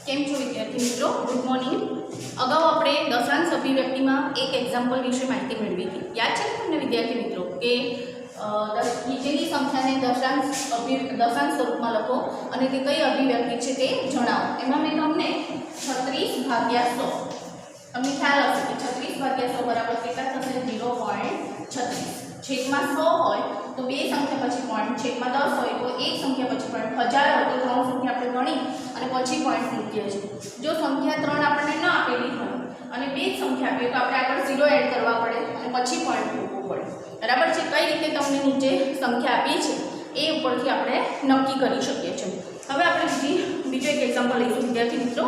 કેમ છો વિદ્યાર્થી મિત્રો? Good morning. અગાઉ આપણે દશાંશ અભિવ્યક્તિમાં એક એક્ઝામ્પલ વિશે માહિતી મેળવી હતી. યાદ છે તમને વિદ્યાર્થી મિત્રો કે નીચેની સંખ્યાને દશાંશ સ્વરૂપમાં લખો અને તે કઈ અભિવ્યક્તિ છે તે જણાવો. એમાં મેં તમને 36/100 તમને ખ્યાલ હશે કે 36/100 બરાબર કેટલા થશે? 0.36. છેદમાં 100 હોય તો બે સંખ્યા પછી પોઈન્ટ, છેદમાં 10 હોય તો એક સંખ્યા પછી પોઈન્ટ, 1000 હોય તો ત્રણ સંખ્યા આપણે ગણી અને પછી પોઈન્ટ મૂકીએ છીએ. જો સંખ્યા 3 આપણને ન આપેલી હોય અને બે જ સંખ્યા આપીએ તો આપણે આગળ 0 એડ કરવા પડે અને પછી પોઈન્ટ મૂકવું પડે. બરાબર છે? કઈ રીતે તમને નીચે સંખ્યા આપી છે એ ઉપરથી આપણે નક્કી કરી શકીએ છીએ. હવે આપણે બીજો એક એક્ઝામ્પલ લઈશું વિદ્યાર્થી મિત્રો.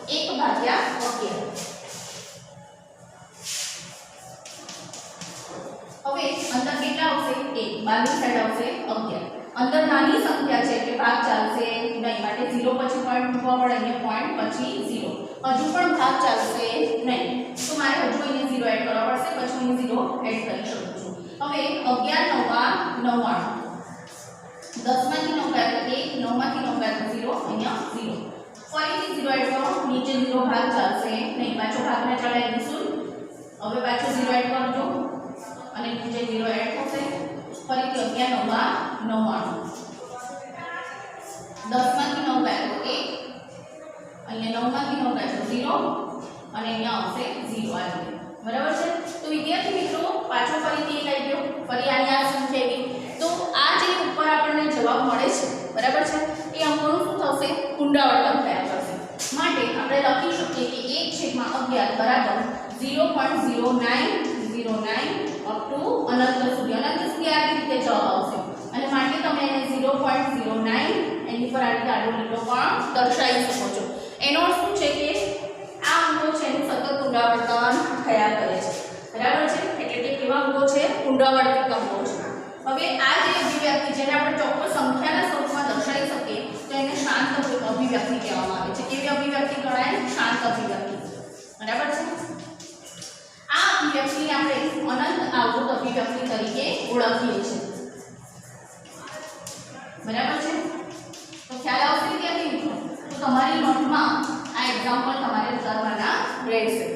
1/11. હવે અંદર કેટલા આવશે? 1. બાજુ સાઈડ આવશે 11. અંદર નાની સંખ્યા છે એટલે ભાગ ચાલશે નહીં, માટે 0 પછી પોઈન્ટ મૂકવા પડે. અહીંયા પોઈન્ટ પછી 0. હજુ પણ ભાગ ચાલશે નહીં તો મારે હજુ અહીંયા 0 એડ કરવા પડશે, પછી હું 0 એડ કરી શકું છું. હવે 11 × 9 = 99. 10 માંથી 9 ગયા તો 1, 9 માંથી 9 ગયા તો 0, અહીંયા 0. ફરીથી 0 એડ કરો, નીચે 0 ભાગ ચાલશે નહીં, પાછો ભાગ ના ચાલે દઈશું. હવે પાછો 0 એડ કરજો અને નીચે 0 એડ થશે. ફરીથી 11 × 9 = 99. 10 માંથી 9 ગયા તો 1, અહીંયા 9 માંથી 9 ગયા તો 0 અને અહીંયા આવશે 0 આવી. બરાબર છે? તો વિદ્યાર્થી મિત્રો પાછો ફરીથી 1 આવી ગયો, ફરી આની આ સંખ્યા આવી. તો આ જે ઉપર આપણને જવાબ મળે છે, બરાબર છે, એ અંકોનું શું થશે? પુનરાવર્તન થયા કરશે. માટે આપણે લખી શકીએ કે 1/11 બરાબર 0.0909 અપ ટુ અનંત સુધી. અનંત સુધી આ રીતે જવાબ આવશે અને માટે તમે એને 0.09 એની પર આ રીતે આડો લીટો પણ દર્શાવી શકો છો. એનો અર્થ શું છે કે આ અંકો છે એનું સતત પુનરાવર્તન થયા કરે છે. બરાબર છે? એટલે કે કેવા અંકો છે? પુનરાવર્તિત અંકો છે. હવે આ જે અભિવ્યક્તિ જેને આપણે ચોક્કસ સંખ્યાના સ્વરૂપમાં દર્શાવી શકીએ તો એને શાંત અભિવ્યક્તિ કહેવામાં આવે છે. કેવી અભિવ્યક્તિ ગણાય? શાંત અભિવ્યક્તિ. બરાબર છે? આ અભિવ્યક્તિને આપણે અનંત આવૃત અભિવ્યક્તિ તરીકે ઓળખીએ છીએ. બરાબર છે? તો ખ્યાલ આવશે વિદ્યાર્થી મિત્રો? તો તમારી નોટમાં આ એક્ઝામ્પલ તમારે ઉતારવાના રહેશે.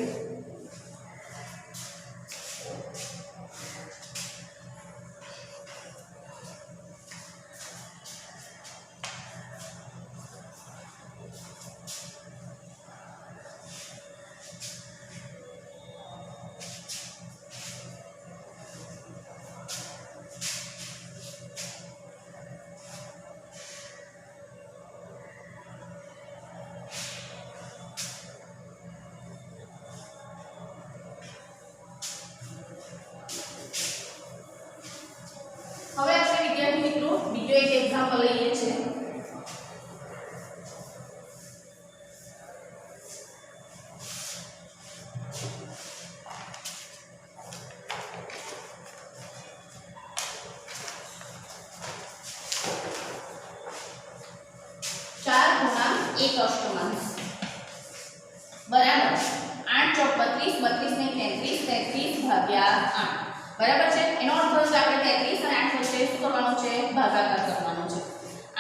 હવે આપણે વિદ્યાર્થી મિત્રો બીજો એક એક્ઝામ્પલ લઈએ છીએ. ચાર ગુણા 1 અષ્ટમાંશ બરાબર 8 × 32, 32 ને 33, 33/8. બરાબર છે? એનો અર્થ થયો કે આપણે 33 અને 8 વચ્ચે શું કરવાનો છે? ભાગાકાર કરવાનો છે.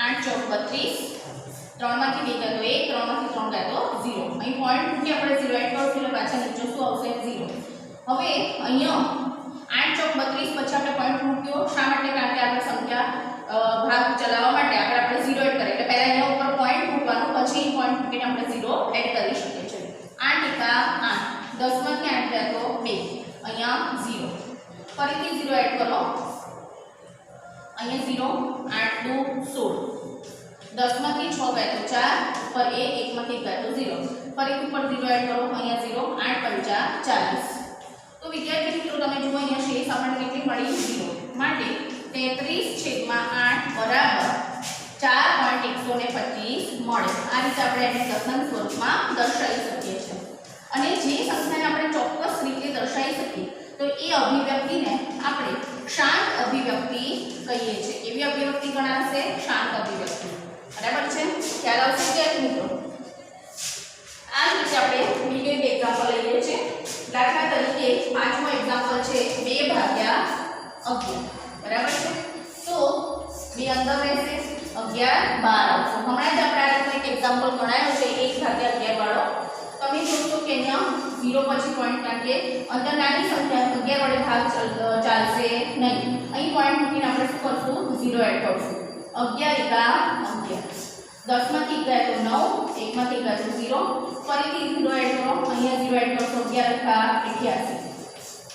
8 × 32, 3 માંથી 2 ગયા તો 1, 3 માંથી 3 ગયા તો 0. અહીં પોઈન્ટ મૂકી આપણે 0 એડ કરશું એટલે પાછા નીચે શું આવશે? 0. હવે અહીંયા 8 × 32 પછી આપણે પોઈન્ટ મૂક્યો. શા માટે? કારણ કે આપણે સંખ્યા ભાગ ચલાવવા માટે આપણે 0 એડ કરીએ એટલે પહેલા અહીંયા ઉપર પોઈન્ટ મૂકવાનું, પછી પોઈન્ટ મૂકીને આપણે 0 એડ કરી શકીએ છીએ. 8 × 8, 10 માંથી 8 ગયા તો 2, અહીંયા 0. ફરીથી 0 એડ કરો, અહીંયા 0, 8 × 2 = 16. 10 માંથી 6 ગયા તો 4, પર 1, 1 માંથી 1 ગયા તો 0. ફરીથી ઉપર 0 એડ કરો, અહીંયા 0, 8 × 5 = 40. તો વિદ્યાર્થી મિત્રો તમે જુઓ અહીંયા શેષ આપણને કેટલી મળી? 0. માટે 33/8 બરાબર 4.125 મળે. આ રીતે આપણે એને દશાંશ સ્વરૂપમાં દર્શાવી શકીએ છીએ. અને જે સંખ્યાને આપણે ચોક્કસ રીતે દર્શાવી શકીએ તો એ અભિવ્યક્તિને આપણે શાંત અભિવ્યક્તિ કહીએ છીએ. કેવી અભિવ્યક્તિ ગણાશે? શાંત અભિવ્યક્તિ. બરાબર છે? ખ્યાલ આવશે વિદ્યાર્થી મિત્રો? આ જ રીતે આપણે બીજો એક એક્ઝામ્પલ લઈએ છીએ. દાખલા તરીકે પાંચમો એક્ઝામ્પલ છે 2/11. બરાબર છે? તો 2 અંદર રહેશે, 11 12 આવશે. હમણાં જ આપણે આ રીતે એક એક્ઝામ્પલ ગણાવ્યું છે 1/11 ભાગ્યા 11 વાળો તમે જોશો કે અહીંયા 0 પછી પોઈન્ટ, કારણ કે અંદર નાની સંખ્યા 11 વડે ભાગ ચાલશે નહીં. અહીં પોઈન્ટ મૂકીને આપણે શું કરશું? 0 એડ કરશું. 11 એકા 11, 10 માંથી ગયા તો 9, 1 માંથી ગયા તો 0, ફરીથી 0 એડ કરો, અહીંયા 0 એડ કરશો, 11 એકા 88,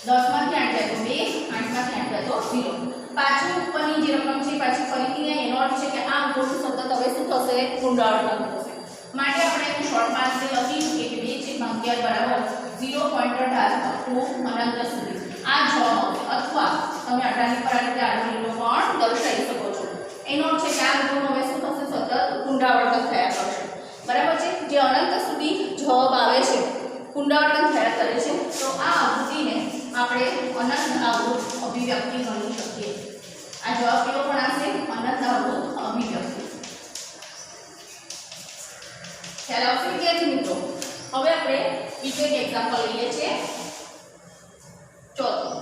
10 માંથી 8 ગયા તો 2, 8 માંથી 8 ગયા તો 0. પાછું ઉપરની જે રકમ છે પાછી ફરીથી એનો અર્થ છે કે આ અંકોનું સતત હવે શું થશે? પુનરાવર્તન થશે. માટે આપણે એક શોર્ટ માર્ક્સ લખી કે 2/11 બરાબર 0.18 અપ ટુ અનંત સુધી આ જવાબ આવશે. અથવા તમે 18 ની પર આ રીતે આડો લીલો પણ દર્શાવી શકો છો. એનો અર્થ છે કે આ અંકોનું હવે શું થશે? સતત પુનરાવર્તન થયા કરશે. બરાબર છે? જે અનંત સુધી જવાબ આવે છે પુનરાવર્તન થયા કરે છે, તો આ અવધિને આપણે અનંત આવૃત અભિવ્યક્તિ ગણી શકીએ. આ જવાબ કેવો ગણાશે? અનંત આવૃત અભિવ્યક્તિ. ખ્યાલ આવશે વિદ્યાર્થી મિત્રો? હવે આપણે બીજો એક એક્ઝામ્પલ લઈએ છીએ, ચોથું.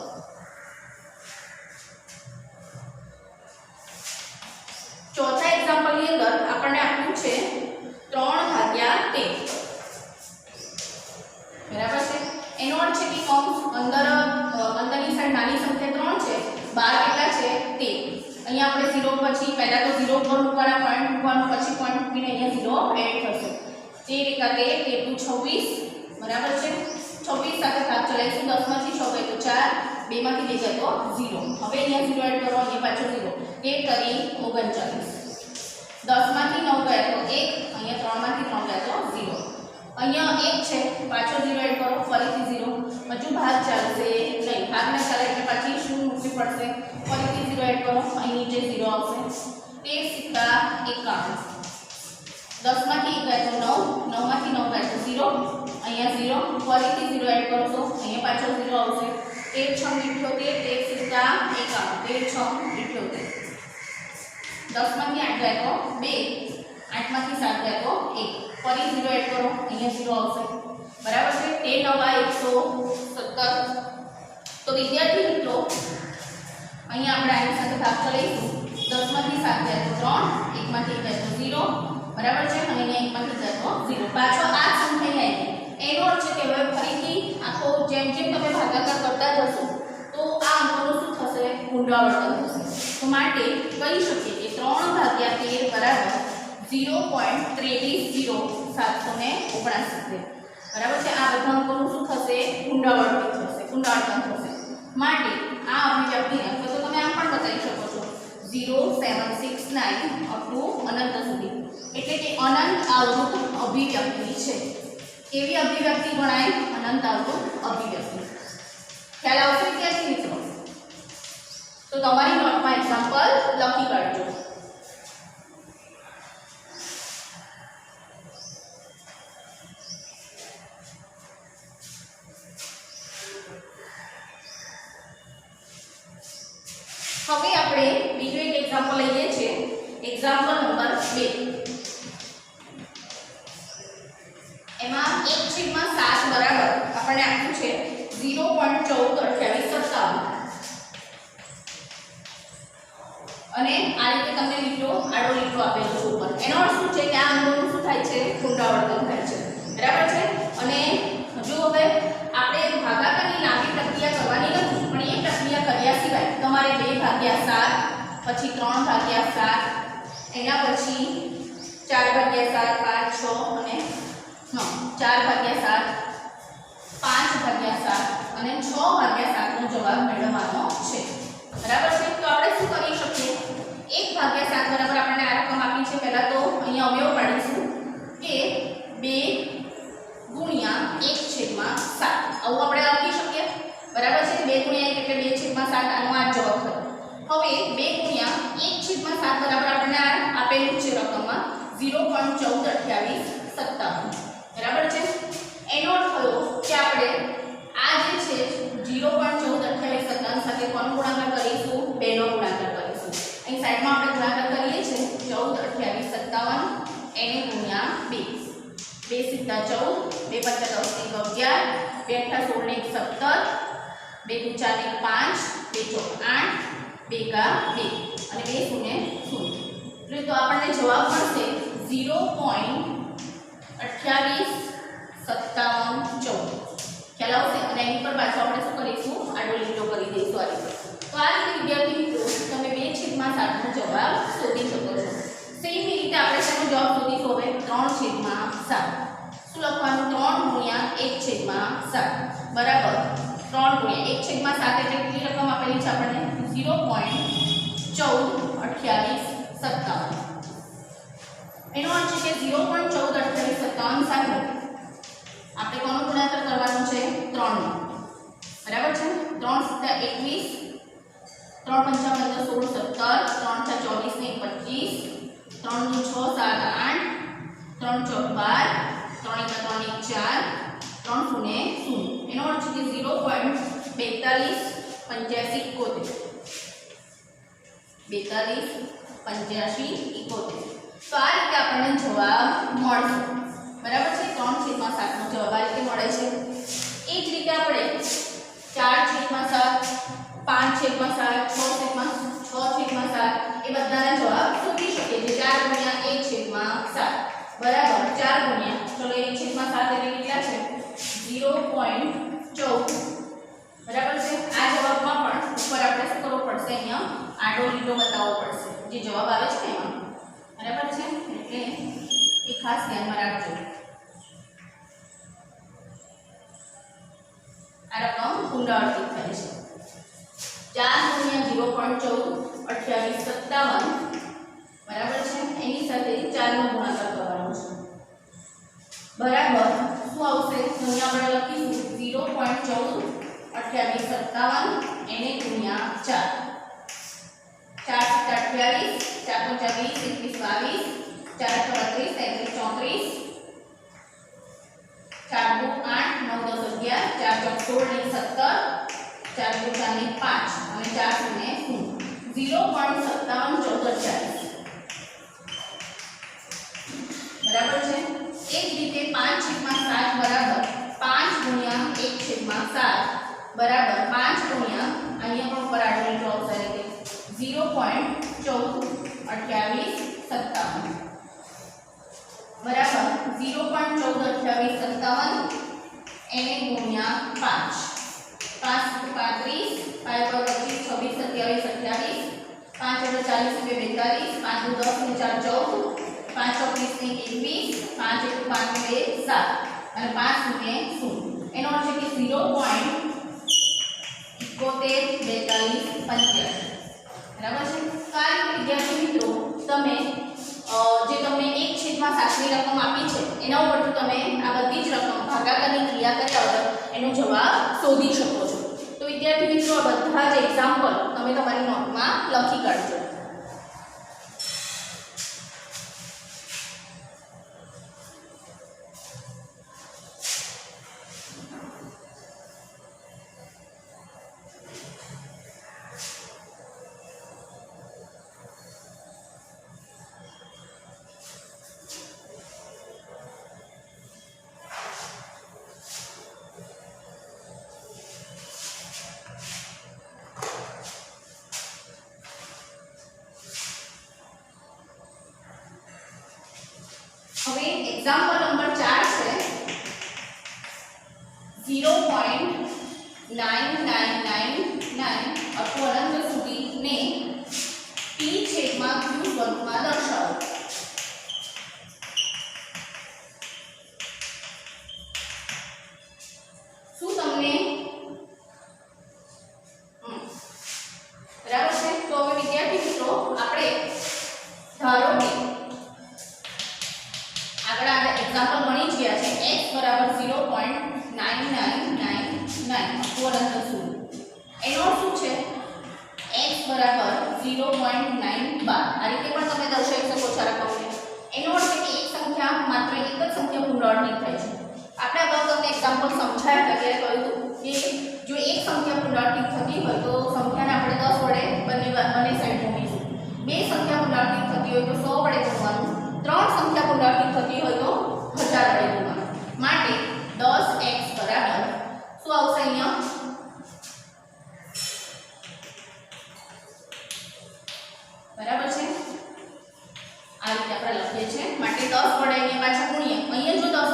ચોથા એક્ઝામ્પલની અંદર આપણને આપ્યું છે 3/13. બરાબર છે? એનો અર્થ છે કે કૌંસ અંદરની સાઈડ નાની સંખ્યા 3 છે, બહાર કેટલા છે? 13. અહીંયા આપણે 0 પછી પહેલા તો 0 પર મૂકવાના, પોઈન્ટ મૂકવાનો, પછી પોઈન્ટ મૂકીને અહીંયા 0 એડ થશે. 13 એકા 13, 13 26. બરાબર છે? 26 સાથે ભાગ ચલાવીશું. 10 માંથી 6 ગઈ તો 4, 2 માંથી 2 જાય તો 0. હવે અહીંયા 0 એડ કરો, અહીંયા પાછો 0. 1 કરી 39. 10 માંથી 9 ગયા તો 1, અહીંયા 3 માંથી 3 ગયા તો 0. અહીંયા 1 છે, પાછો 0 એડ કરો, ફરીથી 0. હજુ ભાગ ચાલશે નહીં. ભાગ ના ચાલે એટલે પાછી શું મૂકવી પડશે? ફરીથી 0 એડ કરો, અહીં નીચે 0 આવશે. 13 એકા 51. 10 માંથી 1 ગયા તો 9, 9 માંથી 9 ગયા તો 0, અહીંયા 0, ફરીથી 0 એડ કરો તો અહીંયા પાછો 0 આવશે. 13 6 78, 13 51, 13 6 78. 10 માંથી 8 ગયા તો 2, 8 માંથી 7 ગયા તો 1, ફરી 0 એડ કરો, અહીંયા 0 આવશે. બરાબર છે? 13 × 117. તો વિદ્યાર્થી મિત્રો અહીંયા આપણે આની સાથે ભાગ ચલાવીશું. 10 માંથી 7 ગયા તો 3, 1 માંથી 1 ગયા તો 0. બરાબર છે? અને અહીંયા 1 માંથી ગયા તો 0. પાછો આ સંખ્યા આવી. એનો અર્થ છે કે હવે ફરીથી આખો જેમ જેમ તમે ભાગાકાર કરતા જશો તો આ અંકોનું શું થશે? પુનરાવર્તન થશે. તો માટે કહી શકીએ કે 3/13 બરાબર 0.23779. બરાબર છે? આ બધા અંકોનું શું થશે? પુનરાવર્તન થશે. માટે આ અભિવ્યક્તિને અથવા તો તમે આમ પણ બતાવી શકો છો 0769 અપ ટુ અનંત સુધી, એટલે કે અનંત આવૃત અભિવ્યક્તિ છે. કેવી અભિવ્યક્તિ ગણાય? અનંત આવૃત અભિવ્યક્તિ. ખ્યાલ આવશે વિદ્યાર્થી મિત્રો? તો તમારી નોટમાં એક્ઝામ્પલ લખી કાઢજો. હવે આપણે બીજો એક એક્ઝામ્પલ લઈએ છીએ, એક્ઝામ્પલ નંબર 2. એમાં 1/7 બરાબર આપણને આપ્યું છે 0.142857. અને આ રીતે તમને લીટો આડો લીટો આપેલો છે ઉપર. એનો અર્થ શું છે કે આ અંકોનું શું થાય છે? પુનરાવર્તન થાય છે. બરાબર છે? અને હજુ હવે આપણે ભાગાકારની લાંબી પ્રક્રિયા કરવાની નથી, પણ એ પ્રક્રિયા કર્યા સિવાય તમારે 2/7, પછી 3/7, એના પછી 4/7, 5, 6 અને 4/7, 5/7 અને 6/7 નો જવાબ મેળવવાનો છે. બરાબર છે? તો આપણે શું કરી શકીએ? 1/7 બરાબર આપણને આ રકમ આપી છે. પહેલા તો અહીંયા અવયવ પાડીશું કે 2 ગુણ્યા 1/7. આવું આપણે લખી શકીએ. બરાબર છે? 2 ગુણ્યા 1 એટલે 2/7. આનો આ જવાબ થયો. હવે 2 ગુણ્યા 1/7 બરાબર આપણને આ આપેલું છે રકમમાં 0.142857. બરાબર છે? એનો અર્થ થયો કે આપણે આ જે છે 0.142857 સાથે કોનો ગુણાકાર કરીશું? 2 નો ગુણાકાર કરીશું. અહીં સાઈડમાં આપણે ગુણાકાર કરીએ છીએ 142857 એને ગુણ્યા 2. 2 સીધા 14, 2 પંચા 10 11, 2 અઠ્ઠા 16 ને 17, 2 4 ને 5, 2 ચોક 8, 2 કા 2 અને 2 શૂન્ય 0. એટલે તો આપણને જવાબ મળશે 0.2857. 28 57 14 ખ્યાલ આવશે અને એની પર પાછો આપણે શું કરીશું આડો લીટો કરી દઈશું આ રીતે તો આ રીતે વિદ્યાર્થી મિત્રો તમે 2/7 નો જવાબ શોધી શકો છો સેમ રીતે આપણે તેનો જવાબ શોધીશું હવે 3/7 શું લખવાનું 3 ગુણ્યા 1/7 બરાબર 3 ગુણ્યા 1/7 એટલે કેટલી રકમ આપેલી છે આપણને 0.142857 એનો અર્થ છે કે 0.142857 સાથે આપણે કોનો ગુણાકાર કરવાનો છે 3 નો બરાબર છે 3 * 21 3 × 5 = 16 17 3 × 24 ને 25 3 × 6 = 8 3 × 4 = 12 3 × 3 = 4 3 શૂન્ય 0 એનો અર્થ છે કે 0.428571 428571 તો આ રીતે આપણને જવાબ મળશે બરાબર છે 3/7 નો જવાબ આ રીતે મળે છે એ જ રીતે આપણે 4/7 5/7 6/7 એ બધાના જવાબ શોધી શકીએ છીએ 4 ગુણ્યા 1/7 બરાબર 4 ગુણ્યા ચલો 1/7 એટલે કેટલા છે 0.14 બરાબર છે આ જવાબમાં પણ ઉપર આપણે શું કરવું પડશે અહીંયા આડો લીટો બતાવવો પડશે જે જવાબ આવે છે ને એમાં બરાબર છે એટલે એ ખાસ ધ્યાનમાં રાખજો આ રકમ પુનરાવર્તિત થાય છે 4 ગુણ્યા 0.142857 બરાબર છે એની સાથે 4 નો ગુણાકાર કરવાનો છે બરાબર શું આવશે અહીંયા આપણે લખીશું 0.142857 એને ગુણ્યા 4 4 * 28 4 × 20 21 22 4 × 33 33 4 × 2 8 9 10 11 4 × 16 17 4 × 4 = 5 અને 4 શૂન્ય 0 0.5714 બરાબર છે એ જ રીતે 5/7 બરાબર 5 ગુણ્યા 1/7 બરાબર 5 ગુણ્યા અહીંયા પણ ઉપર આડો લીટો આવશે એટલે 0.142857 બરાબર 0.142857 એને ગુણ્યા 5 5 * 35 5 × 25 26 27 28 5 × 40 42 5 × 10 ને 4 14 5 × 20 ને 21 5 × 5 = 7 અને 5 શૂન્ય 0 એનો અર્થ છે કે 0.714285 બરાબર છે તો આ રીતે વિદ્યાર્થી મિત્રો તમે જે તમને 1/7 ની રકમ આપી છે એના ઉપરથી તમે આ બધી જ રકમ ભાગાકારની ક્રિયા કર્યા વગર એનો જવાબ શોધી શકો છો તો વિદ્યાર્થી મિત્રો આ બધા જ એક્ઝામ્પલ તમે તમારી નોટમાં લખી કાઢજો હવે એક્ઝામ્પલ નંબર 4 છે 0.9999 અપૂર્ણાંક સુધીને p/q સ્વરૂપમાં દર્શાવો શું તમને બરાબર છે તો હવે વિદ્યાર્થી મિત્રો આપણે ધારો કે આગળ એક્ઝામ્પલ મળી જ ગયા છે x = 0.9999 અપૂર્ણાંક સુધી એનો શું છે x = 0.912 આ રીતે પણ તમે દર્શાવી શકો છો રકમને એનો અર્થ છે કે એક સંખ્યા માત્ર એક જ સંખ્યા પુનરાવર્તિત થાય છે આપણે અગાઉ તમને એક્ઝામ્પલ સમજાયા હતા ત્યારે કહ્યું કે જો એક સંખ્યા પુનરાવર્તિત થતી હોય તો સંખ્યાને આપણે 10 વડે બંને સાઈડ મૂકીશું બે સંખ્યા પુનરાવર્તિત થતી હોય તો 100 વડે ગુણવાનું ત્રણ સંખ્યા પુનરાવર્તિત થતી હોય તો 1000 વડે ગુણવાનું માટે 10x બરાબર શું આવશે અહીંયા બરાબર છે આ રીતે આપણે લખીએ છીએ માટે 10 વડે અહીંયા પાછા ગુણીએ અહીંયા જો 10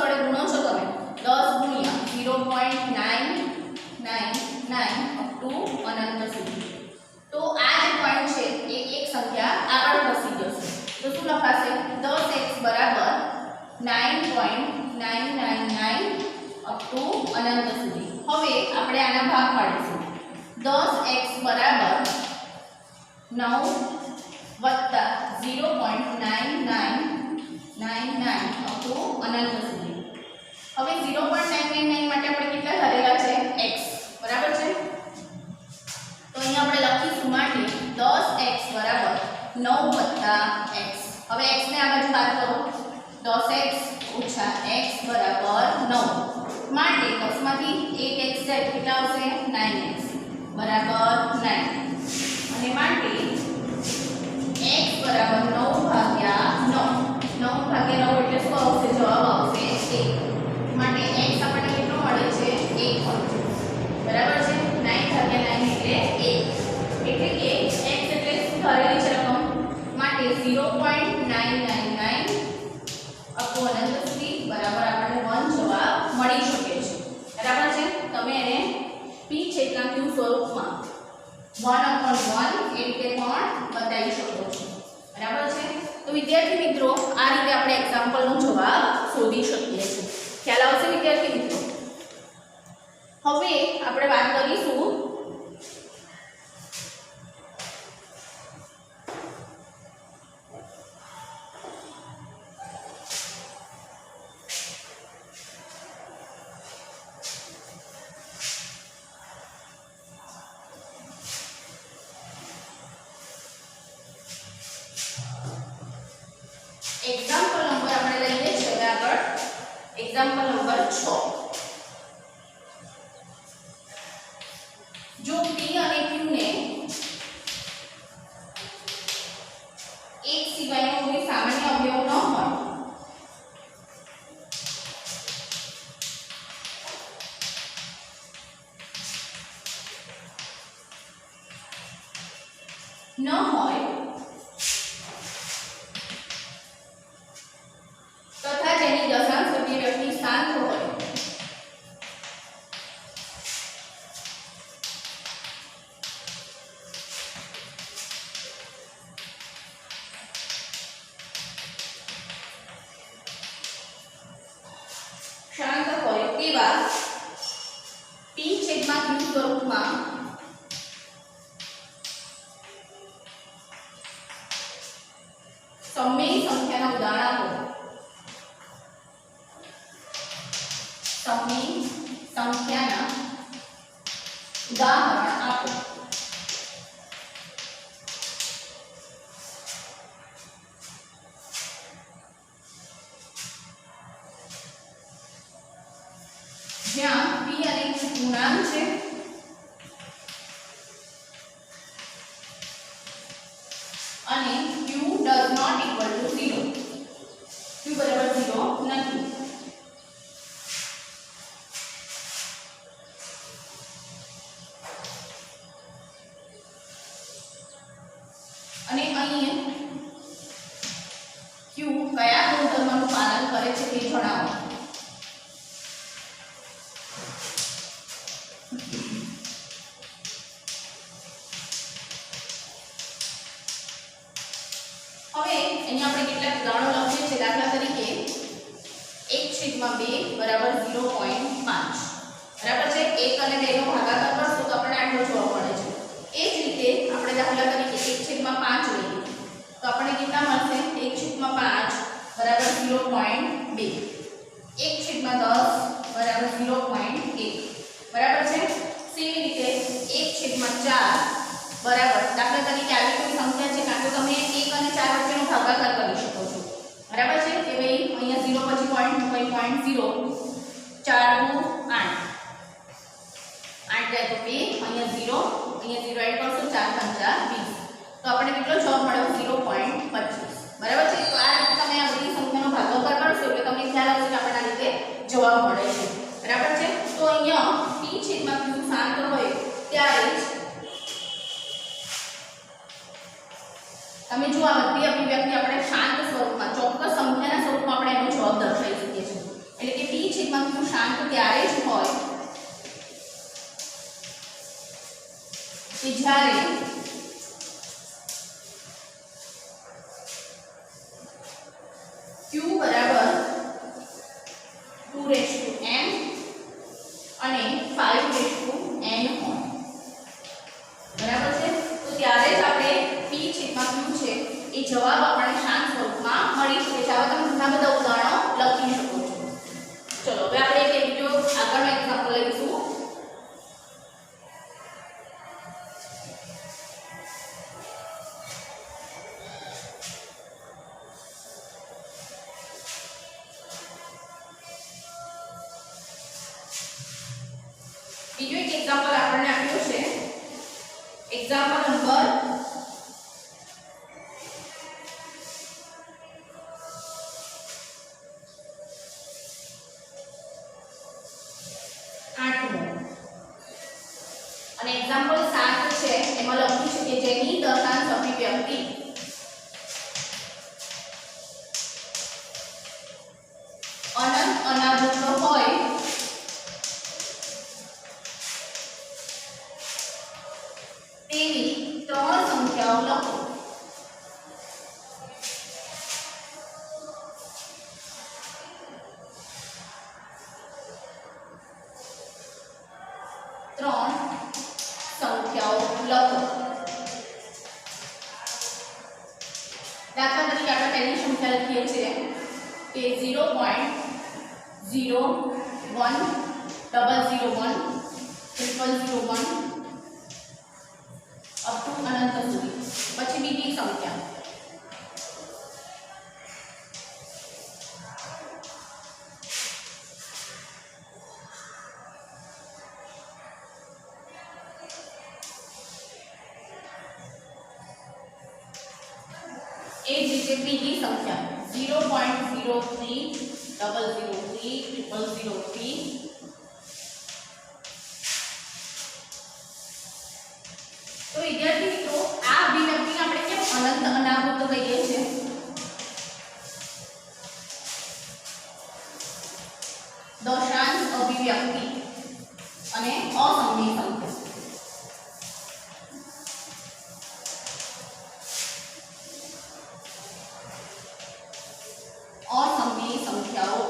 9.999 અપ ટુ અનંત સુધી. હવે આપણે આના ભાગ પાડીશું. 10x બરાબર 9 વત્તા 0.9999 અપ ટુ અનંત સુધી. હવે 0.999 માટે આપણે કેટલા ધારેલા છે? x બરાબર છે. તો અહીંયા આપણે લખીશું માટે 10x બરાબર 9 વત્તા x. હવે x ને આ બાજુ બાદ કરો. 10x ઓછા x બરાબર 9 માટે 10 માંથી 1x જાય કેટલા આવશે? 9x બરાબર 9 અને માટે x બરાબર 9 ભાગ્યા 9 9 ભાગ્યા 9 એટલે શું આવશે? જવાબ આવશે 1 માટે x આપણને કેટલો મળે છે? 1 મળે બરાબર છે. 9 ભાગ્યા 9 એટલે 1 એટલે કે x એટલે શું ધારેલી છે રકમ માટે 0.999 અપ ટુ અનંત સુધી બરાબર આપણને 1 જવાબ મળી શકે છે. બરાબર છે. તમે એને p છેદના q સ્વરૂપમાં 1/1 એ રીતે પણ બતાવી શકો છો. બરાબર છે. તો વિદ્યાર્થી મિત્રો આ રીતે આપણે એક્ઝામ્પલનો જવાબ શોધી શકીએ છીએ. ખ્યાલ આવશે વિદ્યાર્થી મિત્રો? હવે આપણે વાત કરીશું એક્ઝામ્પલ નંબર આપણે લઈએ છીએ હવે આગળ. Example number 6. જો p અને q ને એક સિવાયનો કોઈ સામાન્ય અવયવ ન હોય તથા જેની દશાંશ અભિવ્યક્તિ શાંત હોય તેવા p છેદમાં q સ્વરૂપમાં સમય સંખ્યાના ઉદાહરણ આપો. સમય સંખ્યાના ઉદાહરણ આપો. જ્યાં p અને q પૂર્ણાંક છે અને q does not equal to 0. q બરાબર 0 નથી. અને અહીં q કયા ગુણધર્મનું પાલન કરે છે તે જણાવો. હવે અહીંયા આપણે કેટલાક ઉદાહરણો લખીએ છીએ. દાખલા તરીકે 1/2 બરાબર 0.5 બરાબર છે. 1 અને 2 નો ભાગાકાર કરશો તો આપણને આટલો જવાબ મળે છે. એ જ રીતે આપણે દાખલા તરીકે 1/5 લઈએ તો આપણને કેટલા મળશે? 1/5 બરાબર 0.2. 1/10 બરાબર 0.1 બરાબર છે. સેવી રીતે 1/4 બરાબર દાખલા તરીકે આવી કોઈ સંખ્યા છે કાં તો તમે 1 અને 4 વચ્ચેનો ભાગાકાર કરી શકો છો. બરાબર છે. કે ભાઈ અહીંયા 0 પછી પોઈન્ટ 0 4 × 8 8 જાય તો 2 અહીંયા 0 એડ કરશો 4 × 5 20 તો આપણને કેટલો જવાબ મળ્યો? 0.25 બરાબર છે. તો આ રીતે તમે આ બધી સંખ્યાનો ભાગાકાર કરશો એટલે તમને ખ્યાલ આવશે કે આપણને આ રીતે જવાબ મળે છે. બરાબર છે. તો અહીંયા p છેદમાં q શાંત હોય ત્યારે જ તમે જો આ બધી અભિવ્યક્તિ આપણે શાંત સ્વરૂપમાં ચોક્કસ સંખ્યાના સ્વરૂપમાં આપણે એનો જવાબ દર્શાવી શકીએ છીએ. એટલે કે p છેદમાં q શાંત ત્યારે જ હોય કે જ્યારે q બરાબર એક્ઝામ્પલ નંબર 8 અને એક્ઝામ્પલ 7 છે એમાં લખ્યું છે કે જેની દશાંશ અભિવ્યક્તિ અનંત અનાવૃત હોય તેવી ત્રણ સંખ્યાઓ લખો. ત્રણ સંખ્યાઓ લખો. દાખલા તરીકે આપણે પહેલી સંખ્યા લખીએ છીએ કે 0.01 001 001 અપ ટુ અનંત સુધી. પછી બીજી સંખ્યા 0.03 003 003 તો વિદ્યાર્થી મિત્રો આ અભિવ્યક્તિને આપણે કેમ અનંત અનાવૃત કહીએ છીએ? દશાંશ અભિવ્યક્તિ અને અસમય સંખ્યા. અસમય સંખ્યાઓ.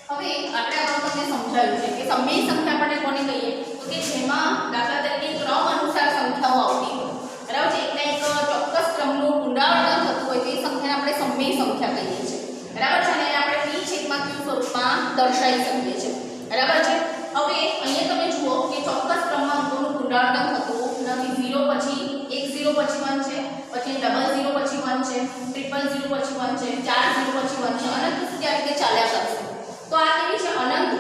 હવે આપણે આ તમને સમજાવ્યું છે કે સમય સંખ્યા આપણે કોને કહીએ તો કે જેમાં દાખલા તરીકે ક્રમ અનુસાર સંખ્યાઓ આવતી હોય, બરાબર છે, એટલે એક ચોક્કસ ક્રમનું પુનરાવર્તન થતું હોય તે સંખ્યાને આપણે સમય સંખ્યા કહીએ છીએ, બરાબર છે, અને આપણે p/q સ્વરૂપમાં દર્શાવી શકીએ છીએ, બરાબર છે. હવે અહીંયા તમે જુઓ કે ચોક્કસ ક્રમમાં અંકોનું પુનરાવર્તન થતું નથી. 0 પછી 1 0 પછી 1 છે, પછી 00 પછી 1 છે, 000 પછી 1 છે, 40 પછી 1 છે, અનંત સુધી આ રીતે ચાલ્યા કરશે. તો આ કેવી છે? અનંત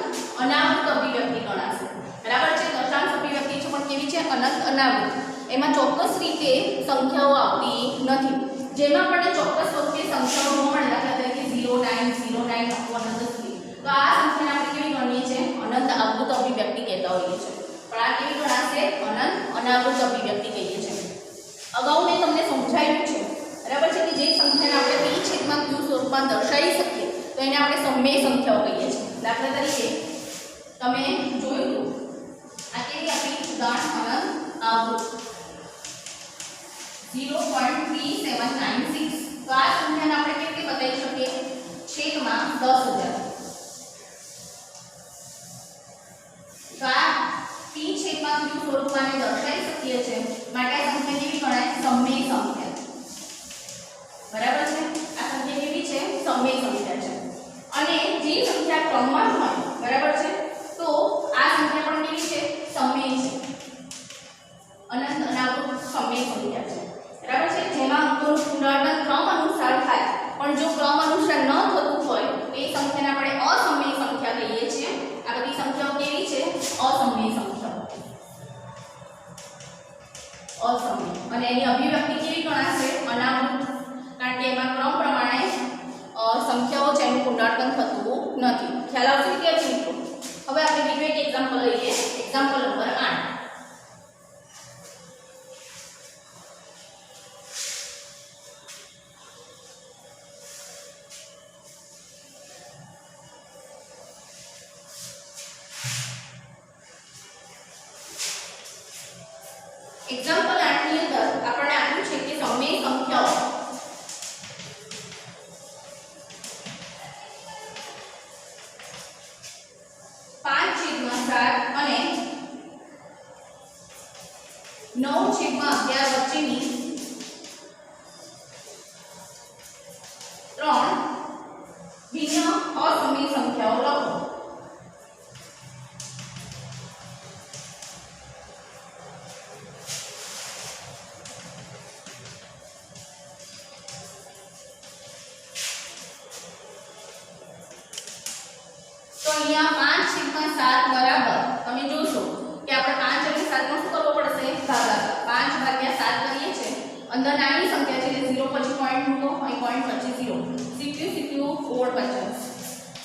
અનાવૃત અભિવ્યક્તિ ગણાશે, બરાબર છે. દશાંશ અભિવ્યક્તિ છે પણ કેવી છે? અનંત અનાવૃત. એમાં ચોક્કસ રીતે સંખ્યાઓ આવતી નથી. જેમાં આપણને ચોક્કસ સ્વરૂપે સંખ્યાઓ ન મળે, દાખલા તરીકે 0909 અનંત સુધી, તો આ સંખ્યાને આપણે કેવી ગણીએ છીએ? અનંત આવૃત અભિવ્યક્તિ કહેતા હોઈએ છીએ. પણ આ કેવી ગણાશે? અનંત અનાવૃત અભિવ્યક્તિ કહીએ છીએ. અગાઉ મેં તમને સમજાવ્યું છે, બરાબર છે, કે જે સંખ્યાને આપણે p/q સ્વરૂપમાં દર્શાવી શકીએ તો એને આપણે સમય સંખ્યાઓ કહીએ છીએ. દાખલા તરીકે તમે જોયું હતું આ કેવી આપણી ઉદાહરણ અનંત આવૃત 0.3796. તો આ સંખ્યાને આપણે કેવી બતાવી શકીએ? છેદમાં 10,000. તો આ p/q સ્વરૂપમાં દર્શાવી શકીએ છીએ માટે આ સંખ્યા કેવી ગણાય? સમય સંખ્યા, બરાબર છે. આ સંખ્યા કેવી છે? સમય સંખ્યા છે. અને જે સંખ્યા ક્રમમાં હોય, બરાબર છે, તો આ સંખ્યા પણ કેવી છે? સમય છે, અનંત અનાવૃત સમય સંખ્યા છે, બરાબર છે. જેમાં અંકોનું પુનરાવર્તન ક્રમ અનુસાર થાય, પણ જો ક્રમ અનુસાર ન થતું હોય તો એ સંખ્યાને આપણે અસમય સંખ્યા કહીએ છીએ. આ બધી સંખ્યાઓ કેવી છે? અસમય સંખ્યાઓ, અસમય. અને એની અભિવ્યક્તિ કેવી ગણાશે? અનાવૃત, કારણ કે એમાં ક્રમ પ્રમાણે સંખ્યાઓ છે એનું પુનરાવર્તન થતું નથી. ખ્યાલ આવશે વિદ્યાર્થી મિત્રો? હવે આપણે બીજું એક એક્ઝામ્પલ લઈએ, એક્ઝામ્પલ નંબર 8. એક્ઝામ્પલ 8 ની અંદર આપણને આપ્યું છે કે સમય સંખ્યાઓ 5/7 અને 9/11 વચ્ચેની ત્રણ ભિન્ન અસમય સંખ્યાઓ લખો. તો અહીંયા 5/7 બરાબર તમે જોશો કે આપણે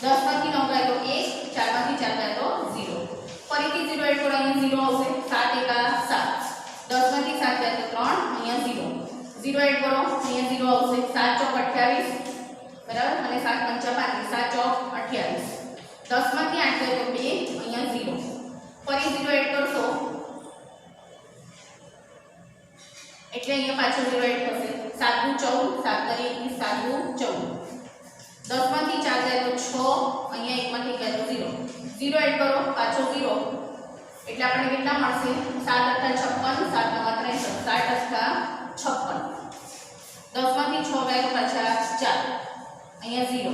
10માંથી 9 ગયા તો 1, 4માંથી 4 ગયા તો 0. ફરીથી 0 એડ કરો, અહીંયા 0 આવશે. 7 એકા 7. 10માંથી 7 ગયા તો 3, અહીંયા 0. 0 એડ કરો, અહીંયા 0 આવશે. 7 ચોક 28 બરાબર, અને 7 પંચા 35. 7 ચોક 28. 10માંથી 8 ગયા તો 2, અહીંયા 0. ફરી 0 એડ કરશો એટલે અહીંયા પાછળ 0 એડ થશે. 7 દુ 14, 7 તરી 7 દુ 14. 10માંથી 4 જાય તો 6, અહીંયા 1માંથી ગયા તો 0. 0 એડ કરો, પાછો 0 એટલે આપણને કેટલા મળશે? 7 અઠ્ઠા 56, 7 નવા 63, 7 અઠ્ઠા 56. 10માંથી 6 ગયા તો પાછા 4, અહીંયા 0.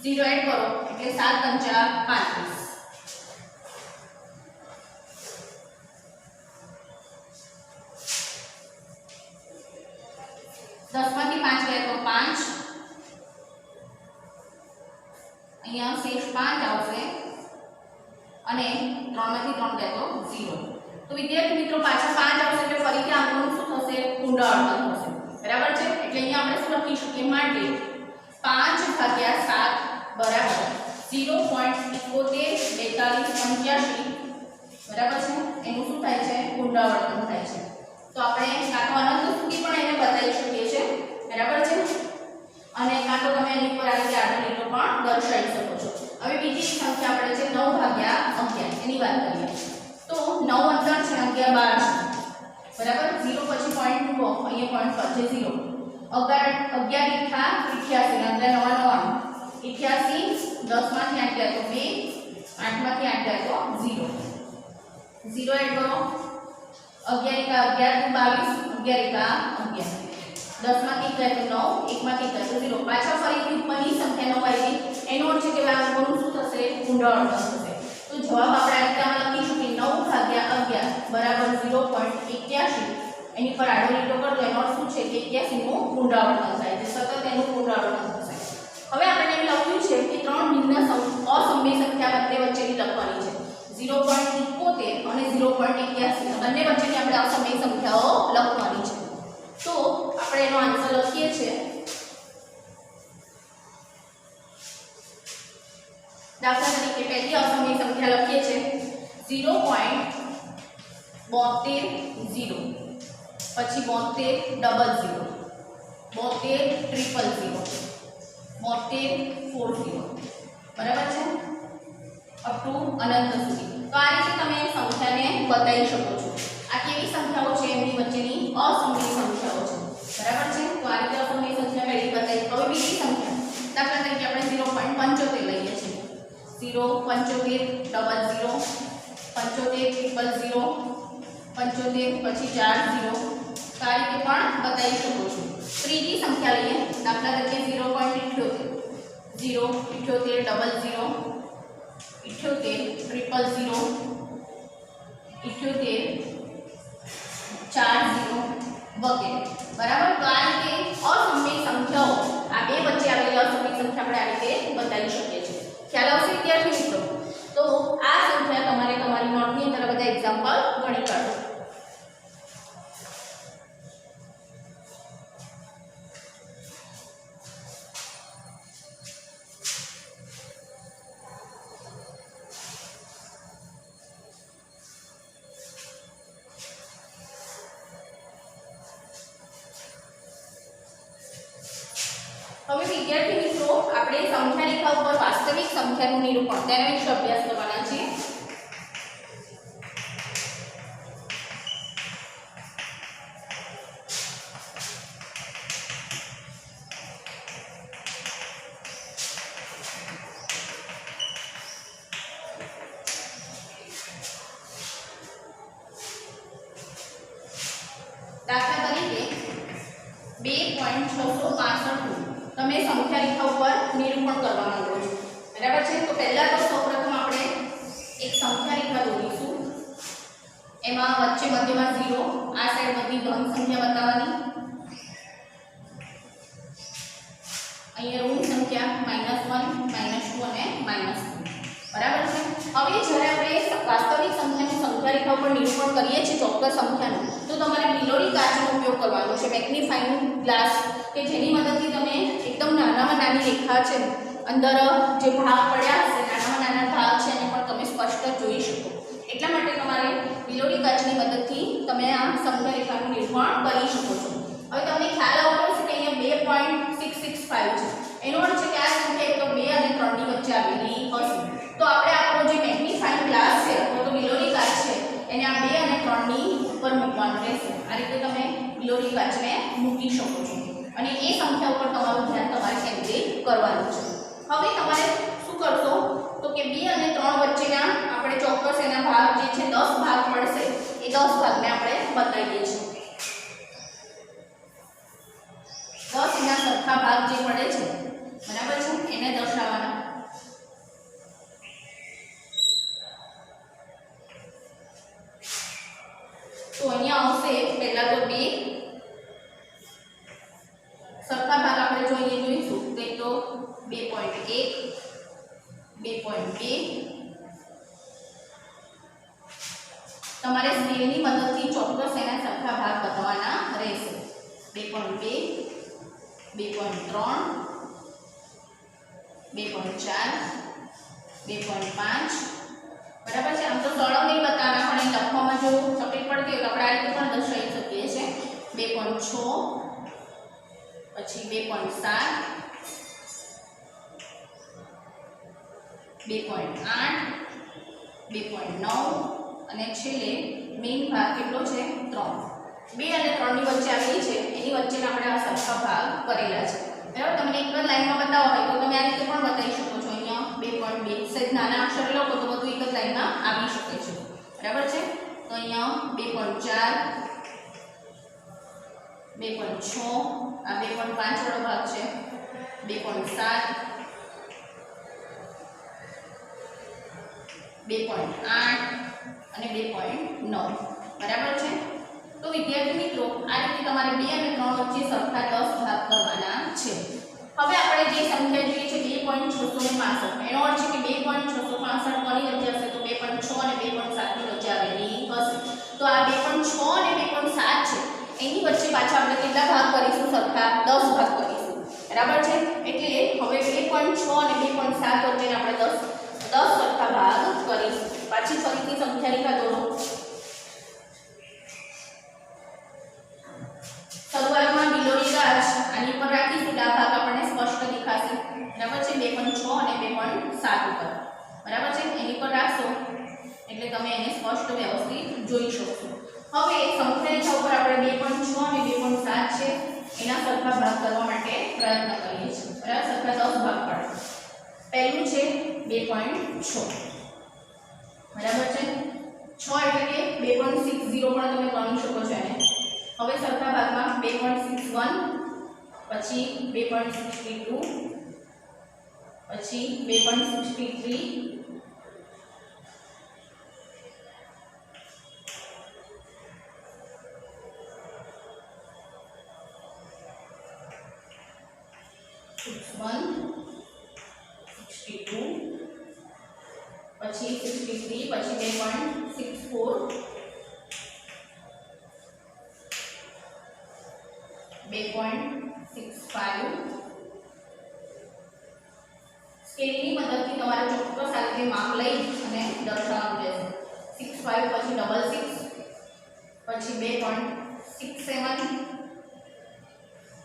0 એડ કરો એટલે 7 પંચા 35. 10માંથી 5 ગયા તો 5, અહીંયા શેષ 5 આવશે અને 3માંથી 3 ગયા તો 0. તો વિદ્યાર્થી મિત્રો પાછા 5 આવશે એટલે ફરીથી આંકડાનું શું થશે? પુનરાવર્તન થશે. બરાબર છે? એટલે અહીંયા આપણે શું લખી શકીએ? માટે 5 ભાગ્યા 7 બરાબર 0.714285 બરાબર છે? એનું શું થાય છે? પુનરાવર્તન થાય છે. તો આપણે કાં તો અનંત સુધી પણ એને બતાવી શકીએ છીએ. બરાબર છે? અને કાં તો તમે એની પર આવી આડો લીટો પણ દર્શાવી શકો છો. હવે બીજી સંખ્યા આપણે છે 9 ભાગ્યા 11 એની વાત કરીએ. તો 9 અંદર છે 11 12 છે. બરાબર? 0 પછી પોઈન્ટ મૂકો, અહીંયા પોઈન્ટ પર છે 0. 11 ઈઠા 88 અંદર 9 88. 10માંથી 8 ગયા તો 2, 8માંથી 8 ગયા તો 0. 0 એડ કરો, 11 એકા 11 22, 11 એકા 11. 10માંથી 1 ગયા તો 9, 1માંથી 1 ગયા તો 0. પાછા ફરીથી ઉપરની સંખ્યા 9 આવી. એનો અર્થ છે કે આ અંકોનું શું થશે? પુનરાવર્તન થશે. તો જવાબ આપણે આ રીતે આમાં લખીશું કે 9 ભાગ્યા 11 બરાબર 0.81. એની પર આડો લીટો કરો તો એનો અર્થ શું છે? કે 81 નું પુનરાવર્તન થાય છે. સતત એનું પુનરાવર્તન થશે. હવે આપણે એમ લખ્યું છે કે 3 ભિન્ન અસમય સંખ્યા બંને વચ્ચેની લખવાની છે. 0.71 અને 0.81 બંને વચ્ચેની આપણે અસમય સંખ્યાઓ લખવાની છે. તો આપણે એનો આન્સર લખીએ છીએ. દાખલા તરીકે પહેલી અસમય સંખ્યા લખીએ છીએ 0.72 પછી 72 ડબલ 0, 72 ટ્રિપલ 0, 72 40 બરાબર છે અપ ટુ અનંત સુધી. તો આ રીતે તમે સંખ્યાને બતાવી શકો છો. આ કેવી સંખ્યાઓ છે? એમની વચ્ચેની અસમય સંખ્યાઓ છે. બરાબર છે? તો આ રીતે અસમય સંખ્યા પહેલી બતાવી. હવે બીજી સંખ્યા દાખલા તરીકે આપણે 0.75 લઈએ છીએ. 0.75 ડબલ 0, 75 ટ્રિપલ 0, 75 પછી 4 0. તો આ રીતે પણ બતાવી શકો છો. ત્રીજી સંખ્યા લઈએ દાખલા તરીકે 0.78, 0.78 ડબલ 0, 78 ટ્રિપલ 0, 78 4 0 વગેરે. બરાબર? તો આ રીતે અસમય સંખ્યાઓ, આ બે વચ્ચે આવેલી અસમય સંખ્યા આપણે આ રીતે બતાવી શકીએ છીએ. ખ્યાલ આવશે વિદ્યાર્થી મિત્રો? તો આ સંખ્યા તમારે તમારી નોટની અંદર બધા એક્ઝામ્પલ ગણી કાઢો. હવે વિદ્યાર્થી મિત્રો આપણે સંખ્યા રેખા ઉપર વાસ્તવિક સંખ્યાનું નિરૂપણ તેના વિશે અભ્યાસ કરવાના છે. દાખલા તરીકે 2.665 તમે સંખ્યા રેખા ઉપર નિરૂપણ કરવા માંગો છો. બરાબર છે? તો પહેલા તો સૌપ્રથમ આપણે એક સંખ્યા રેખા દોરીશું. એમાં વચ્ચે મધ્યમાં 0, આ સાઈડ બધી ધન સંખ્યા બતાવવાની, અહીંયા ઋણ સંખ્યા -1, -2 અને -2. બરાબર છે? હવે જ્યારે આપણે વાસ્તવિક સંખ્યાનું સંખ્યા રેખા ઉપર નિરૂપણ કરીએ છીએ ચોક્કસ સંખ્યાનું, તો તમારે બિલોરી કાચનો ઉપયોગ કરવાનો છે, મેગ્નીફાઇંગ ગ્લાસ, કે જેની મદદથી તમે એકદમ નાનામાં નાની રેખા છે અંદર જે ભાગ પડ્યા હશે નાનામાં નાના ભાગ છે એને પણ તમે સ્પષ્ટ જોઈ શકો. એટલા માટે તમારે વિલોરી કાચની મદદથી તમે આ સમરેખાનું નિર્માણ કરી શકો છો. હવે તમને ખ્યાલ આવતો હશે કે અહીંયા 2.665 છે. એનો અર્થ છે કે આ સંખ્યા એક તો 2 અને 3 ની વચ્ચે આવેલી હશે. તો આપણે આપણો જે મેગ્નીફાઇંગ ગ્લાસ છે અથવા તો વિલોરી કાચ છે એને આ 2 અને 3 ની ઉપર મૂકવાનું રહેશે. આ રીતે તમે વિલોરી કાચને મૂકી શકો છો અને એ સંખ્યા ઉપર તમારું ધ્યાન તમારે કેન્દ્રિત કરવાનું છે. હવે તમારે શું કરશો તો કે 2 અને 3 વચ્ચેના આપણે ચોક્કસ એના ભાગ જે છે 10 ભાગ મળશે. એ 10 ભાગને આપણે બતાવીએ છીએ. 10 એના સરખા ભાગ જે પડે છે બરાબર છે એને દર્શાવવાના. તો અહીંયા આવશે પહેલા તો 2 સરખા ભાગ આપણે જોઈશું તો 2.1 2.2 તમારે સ્કેલની મદદથી ચોક્કસ એના સરખા ભાગ બતાવવાના રહેશે. 2.2 2.3 2.4 2.5 બરાબર છે. આમ તો સરળ નહીં બતાવવા પણ એ લખવામાં જો તકલીફ પડતી હોય તો આપણે આ રીતે પણ દર્શાવી શકીએ છીએ. 2.6 પછી 2.7 2.8 2.9 અને છેલ્લે મેઇન ભાગ કેટલો છે 3. 2 અને 3 ની વચ્ચે આવેલી છે એની વચ્ચેના આપણે આ સરખા ભાગ કરેલા છે. બરાબર. તમને એક જ લાઈનમાં બતાવવા હોય તો તમે આ રીતે પણ બતાવી શકો છો. અહીંયા 2.2 સહેજ નાના અક્ષર લખો તો બધું એક જ લાઈનમાં આવી શકે છે. બરાબર છે. તો અહીંયા 2.4 2.6 આ 2.5 વાળો ભાગ છે. 2.7 2.8 અને 2.9 બરાબર છે. તો વિદ્યાર્થી મિત્રો આ રીતે તમારે 2 અને 3 વચ્ચે સરખા 10 ભાગ કરવાના છે. હવે આપણે જે સંખ્યા જોઈએ છે 2.665 એનો અર્થ છે કે 2.665 કોની વચ્ચે હશે તો 2.6 અને 2.7 ની વચ્ચે આવેલી હશે. તો આ 2.6 અને 2.7 છે એની વચ્ચે પાછા આપણે કેટલા ભાગ કરીશું સરખા 10 ભાગ કરીશું. બરાબર છે. એટલે હવે 2.6 અને 2.7 વચ્ચે આપણે 10 સરખા ભાગ કરીશું. પાછી ફરીથી સંખ્યા રેખા દોરો. શરૂઆતમાં વિલોરી કાચ આની પર રાખીશું આ ભાગ આપણને સ્પષ્ટ દેખાશે. બરાબર છે. 2.6 અને 2.7 ઉપર બરાબર છે એની પર રાખશો એટલે તમે એને સ્પષ્ટ વ્યવસ્થિત જોઈ શકશો. હવે સંખ્યા રેખા ઉપર આપણે 2.6 અને 2.7 છે એના સરખા ભાગ કરવા માટે પ્રયત્ન કરીએ છીએ. બરાબર. સરખા 10 ભાગ પડે. પહેલું છે 2.6 બરાબર છે. 6 એટલે કે 2.60 પણ તમે ગણી શકો છો એને. હવે સરખા ભાગમાં 2.61 પછી 2.62 પછી 2.63 61 62 પછી 63 પછી 2.64 2.65 સ્કેલની મદદથી તમારે ચોક્કસ આ રીતે માપ લઈ અને દર્શાવવાનું રહેશે. 65 પછી 66 પછી 2.67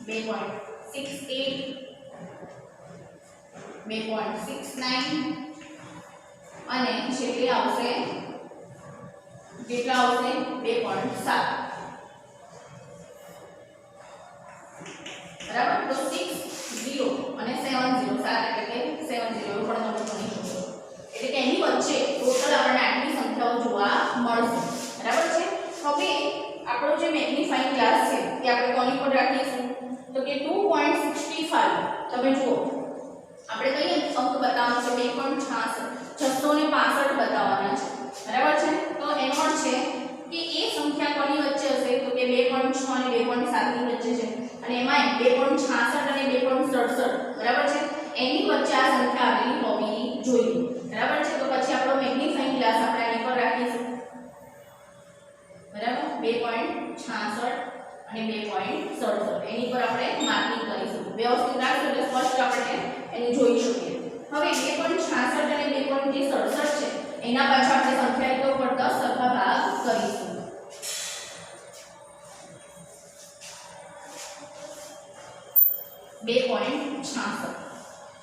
2.68 2.69 અને છેલ્લે આવશે કેટલા આવશે 2.7 બરાબર. તો 6 0 અને 7 0 7 એટલે કે 7 0 પણ તમે ગણી શકો. એટલે કે એની વચ્ચે ટોટલ આપણને આટલી સંખ્યાઓ જોવા મળશે. બરાબર છે. હવે આપણો જે મેગ્નીફાઇંગ ગ્લાસ છે એ આપણે કોની પર રાખીશું તો કે 2.65 તમે જુઓ આપણે કઈ અંક બતાવવાનો છે 665 બતાવવાના છે. બરાબર છે. તો એનો અર્થ છે કે એ સંખ્યા કોની વચ્ચે હશે તો કે 2.6 અને 2.7 ની વચ્ચે છે અને એમાં 2.66 અને 2.67 બરાબર છે એની વચ્ચે આ સંખ્યા આવેલી હોવી જોઈએ. બરાબર છે. તો પછી આપણો મેગ્નીફાઇંગ ગ્લાસ આપણે આની પર રાખીશું. બરાબર. 2.66 અને 2.67 એની પર આપણે માર્કિંગ કરીશું. વ્યવસ્થિત રાખજો એટલે સ્પષ્ટ આપણે એને જોઈ શકીએ.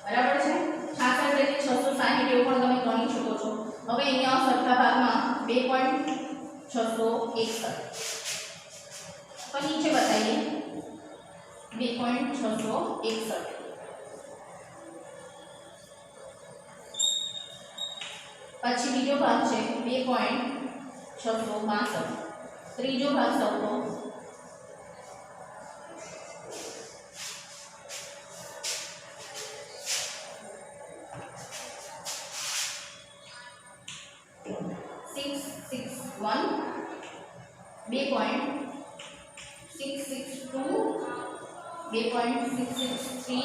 બરાબર છે 66 એટલે 660 એવું પણ તમે ગણી શકો છો. હવે અહીંયા સરખા ભાગમાં 2.661 તો નીચે બતાવીએ 2.661. પછી બીજો ભાગ છે 2.662. ત્રીજો ભાગ સૌનો 661, 2.662, 2.663,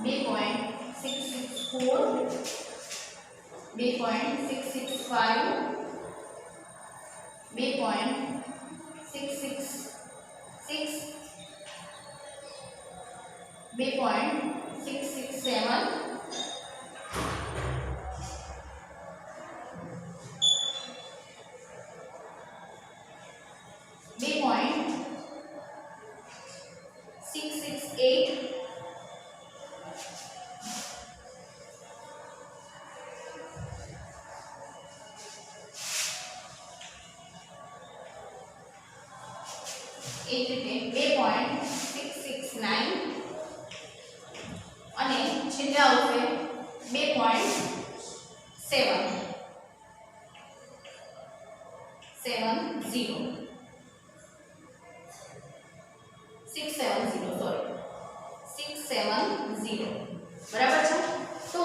2.664, 2.665, 2.666, 2.667, 2.668, 2.669 અને છેલ્લે આવશે 2.770 બરાબર છે. તો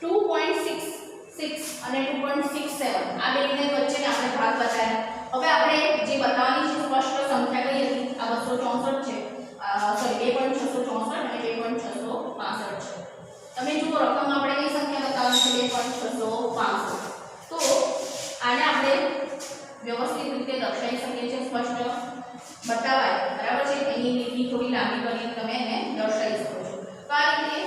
2.66 અને 2.67 આ બેને વચ્ચેને આપણે ભાગ બતાવ્યા. હવે આપણે જે બતાવવાની છે સ્પષ્ટ સંખ્યા કઈ હતી? આ 264 છે, સોરી 2.664 અને 2.665 છે. તમે જુઓ રકમ આપણે કઈ સંખ્યા બતાવવાની છે? 2.665. તો આને આપણે વ્યવસ્થિત રીતે દર્શાવી શકીએ છીએ, સ્પષ્ટ બતાવાય. બરાબર છે. એની લીટી થોડી લાંબી કરીને તમે એને દર્શાવી શકો છો. તો આ રીતે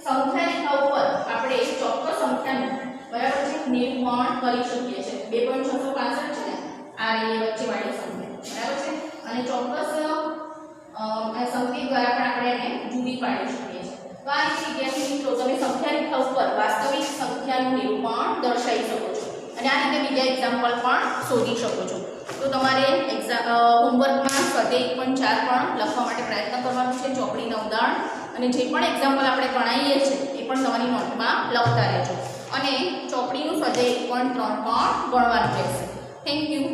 સંખ્યા રેખા ઉપર આપણે ચોક્કસ સંખ્યાનું બરાબર છે નિર્માણ કરી શકીએ છીએ. 2.665 છે ને આ રેખા વચ્ચેવાળી સંખ્યા બરાબર છે, અને ચોક્કસ સંકેત દ્વારા પણ આપણે એને જુદી પાડી શકીએ છીએ. તો આ રીતે વિદ્યાર્થી મિત્રો તમે સંખ્યા રેખા ઉપર વાસ્તવિક સંખ્યાનું નિરૂપણ દર્શાવી શકો છો અને આ રીતે બીજા એક્ઝામ્પલ પણ શોધી શકો છો. તો તમારે હોમવર્કમાં સ્વાધ્યાય 1.4 પણ લખવા માટે પ્રયત્ન કરવાનો છે, ચોપડીના ઉદાહરણ અને જે પણ એક્ઝામ્પલ આપણે ગણાવીએ છીએ એ પણ તમારી નોટમાં લખતા રહેજો અને ચોપડીનું સ્વાધ્યાય 1.3 પણ ગણવાનું રહેશે. Thank you.